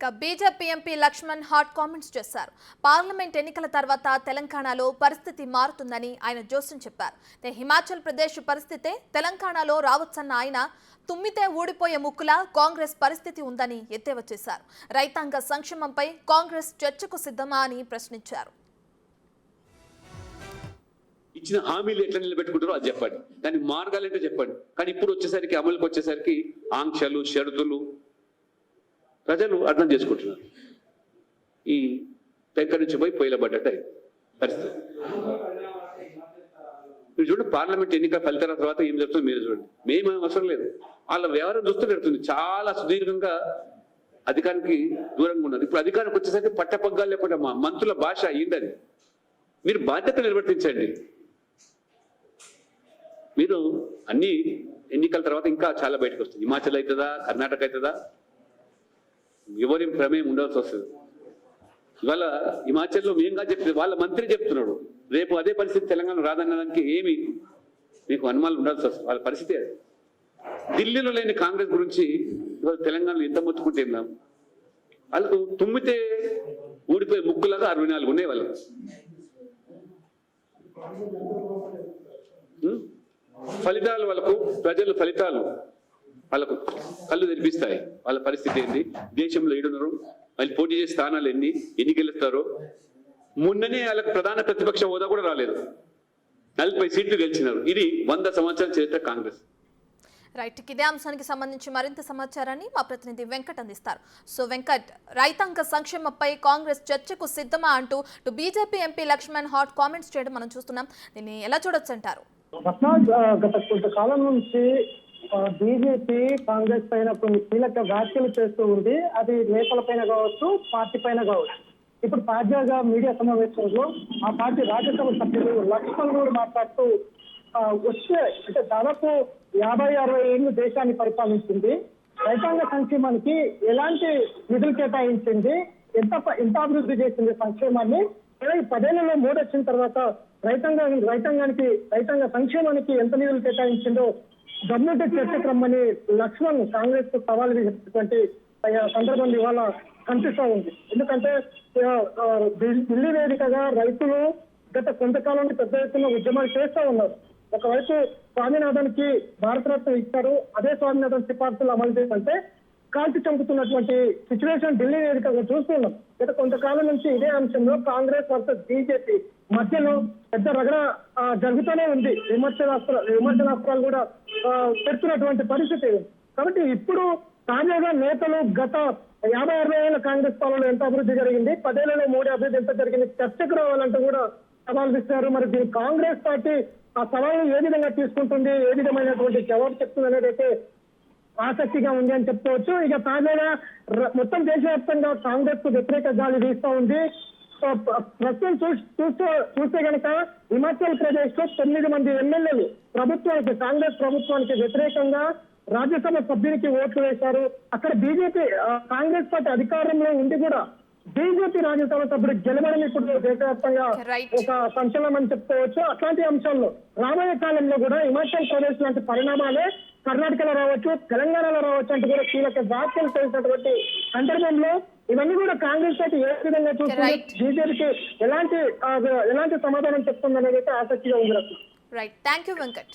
ఇక BJP MP Laxman hot comments చేశారు. Parliament ఎన్నికల తర్వాత తెలంగాణలో పరిస్థితి మారుతుందని ఆయన జోస్యం చెప్పారు. హిమాచల్ ప్రదేశ్ పరిస్థితే తెలంగాణలో రావచ్చన్న ఆయన తుమ్మితే ఊడిపోయే ముక్కులా కాంగ్రెస్ పరిస్థితి ఉందని ఎద్దేవా చేశారు. రైతాంగ సంక్షేమంపై కాంగ్రెస్ చర్చకు సిద్ధమా అని ప్రశ్నించారు. ఇచ్చిన హామీలు ఎట్లా నిలబెట్టుకుంటారో అది చెప్పండి, దాని మార్గాలు ఏంటో చెప్పండి. కానీ ఇప్పుడు వచ్చేసరికి అమలుకి వచ్చేసరికి ఆంక్షలు షరతులు ప్రజలు అర్థం చేసుకుంటున్నారు. ఈ పెంక నుంచి పోయి పొయ్యిల పడ్డట్టు పరిస్థితి. మీరు చూడండి, పార్లమెంట్ ఎన్నికల ఫలితాల తర్వాత ఏం జరుగుతుందో మీరు చూడండి. మేమేం అవసరం లేదు, వాళ్ళ వ్యవహారం చూస్తూ పెడుతుంది. చాలా సుదీర్ఘంగా అధికారానికి దూరంగా ఉన్నారు. ఇప్పుడు అధికారానికి వచ్చేసరికి పట్టపగ్గాలు లేకుండా మా మంత్రుల భాష అయ్యిందని. మీరు బాధ్యత నిర్వర్తించండి. మీరు అన్ని ఎన్నికల తర్వాత ఇంకా చాలా బయటకు వస్తుంది. హిమాచల్ అవుతుందా, కర్ణాటక అవుతుందా, ఎవరి ప్రమేయం ఉండవలసి వస్తుంది. ఇవాళ హిమాచల్లో మేంగా చెప్తుంది, వాళ్ళ మంత్రి చెప్తున్నాడు. రేపు అదే పరిస్థితి తెలంగాణ రాదనడానికి ఏమి మీకు అనుమానాలు ఉండాల్సి వస్తుంది. వాళ్ళ పరిస్థితి అది. ఢిల్లీలో లేని కాంగ్రెస్ గురించి ఇవాళ తెలంగాణలో ఎంత మొత్తుకుంటే వాళ్ళకు తుమ్మితే ఊడిపోయే ముక్కులాగా 64 ఉన్నాయి వాళ్ళకు. ఫలితాలు వాళ్ళకు, ప్రజలు ఫలితాలు వాళ్ళకు కళ్ళు తెరిపిస్తాయి. వాళ్ళ పరిస్థితి ఏంటి, దేశంలో ఏడున్నారు, వాళ్ళు పోటీ చేసే స్థానాలు ఎన్ని గెలుస్తారో. మొన్ననే వాళ్ళకు ప్రధాన ప్రతిపక్ష హోదా కూడా రాలేదు, 40 సీట్లు గెలిచినారు. ఇది 100 సంవత్సరాల చరిత్ర కాంగ్రెస్. రైట్, ఇదే అంశానికి సంబంధించి మరింత సమాచారాన్ని మా ప్రతినిధి వెంకట్ అందిస్తారు. సో వెంకట్, రైతాంగ సంక్షేమంపై కాంగ్రెస్ చర్చకు సిద్ధమా అంటూ BJP MP Laxman hot comments చేయడం మనం చూస్తున్నాం. దీన్ని ఎలా చూడొచ్చు అంటారు? గత కొంతకాలం నుంచి బీజేపీ కాంగ్రెస్ పైన కొన్ని కీలక వ్యాఖ్యలు చేస్తూ ఉంది. అది నేతల పైన కావచ్చు, పార్టీ పైన కావచ్చు. ఇప్పుడు తాజాగా మీడియా సమావేశంలో ఆ పార్టీ రాజ్యసభ సభ్యులు లక్ష్మణ్ గౌడ్ మాట్లాడుతూ వచ్చే అంటే దాదాపు 50-60 ఏళ్ళు దేశాన్ని పరిపాలించింది, రైతాంగ సంక్షేమానికి ఎలాంటి నిధులు కేటాయించింది, ఎంత అభివృద్ధి చేసింది సంక్షేమాన్ని, 10 ఏళ్లలో మోడీ వచ్చిన తర్వాత రైతాంగ సంక్షేమానికి ఎంత నిధులు కేటాయించిందో గవర్నమెంట్ చర్చకు రమ్మని లక్ష్మణ్ కాంగ్రెస్ కు సవాల్ చేసినటువంటి సందర్భం ఇవాళ కనిపిస్తూ ఉంది. ఎందుకంటే ఢిల్లీ వేదికగా రైతులు గత కొంతకాలం పెద్ద ఎత్తున ఉద్యమాలు చేస్తూ ఉన్నారు. ఒకవైపు స్వామినాథన్కి భారతరత్న ఇచ్చారు, అదే స్వామినాథన్ సిఫార్సులు అమలు చేస్తుంటే కాల్చి చంపుతున్నటువంటి సిచ్యువేషన్ ఢిల్లీ వేదికగా చూస్తున్నాం. గత కొంతకాలం నుంచి ఇదే అంశంలో కాంగ్రెస్ వర్సెస్ బీజేపీ మధ్యలో పెద్ద రగడ జరుగుతూనే ఉంది. విమర్శనాస్త్రాలు కూడా పెడుతున్నటువంటి పరిస్థితి. కాబట్టి ఇప్పుడు తాజాగా నేతలు గత 50-60 ఏళ్ల కాంగ్రెస్ పాలనలో ఎంత అభివృద్ధి జరిగింది, 10 ఏళ్లలో మోడీ అభివృద్ధి ఎంత జరిగింది చర్చకు రావాలంటూ కూడా సవాల్ ఇస్తారు. మరి దీని కాంగ్రెస్ పార్టీ ఆ సవాల్ని ఏ విధంగా తీసుకుంటుంది, ఏ విధమైనటువంటి జవాబు చెప్తుంది అనేది అయితే ఆసక్తిగా ఉంది అని చెప్పుకోవచ్చు. ఇక తాజాగా మొత్తం దేశవ్యాప్తంగా కాంగ్రెస్ కు వ్యతిరేక గాలి వీస్తూ ఉంది. ప్రస్తుతం చూస్తే కనుక హిమాచల్ ప్రదేశ్ లో 9 మంది ఎమ్మెల్యేలు కాంగ్రెస్ ప్రభుత్వానికి వ్యతిరేకంగా రాజ్యసభ సభ్యునికి ఓట్లు వేశారు. అక్కడ బీజేపీ కాంగ్రెస్ పార్టీ అధికారంలో ఉండి కూడా బీజేపీ రాజ్యసభ సభ్యుడు గెలవడం ఇప్పుడు దేశవ్యాప్తంగా ఒక సంచలనం అని చెప్పుకోవచ్చు. అట్లాంటి అంశాల్లో రాబోయే కాలంలో కూడా హిమాచల్ ప్రదేశ్ లాంటి పరిణామాలే కర్ణాటకలో రావచ్చు, తెలంగాణలో రావచ్చు అంటే కూడా కీలక వ్యాఖ్యలు చేసినటువంటి సందర్భంలో ఇవన్నీ కూడా కాంగ్రెస్ పార్టీ ఏ విధంగా చూస్తుంది, బీజేపీకి ఎలాంటి సమాధానం చెప్తుంది అనేది అయితే ఆసక్తిగా ఉంది. Right, thank you Venkat.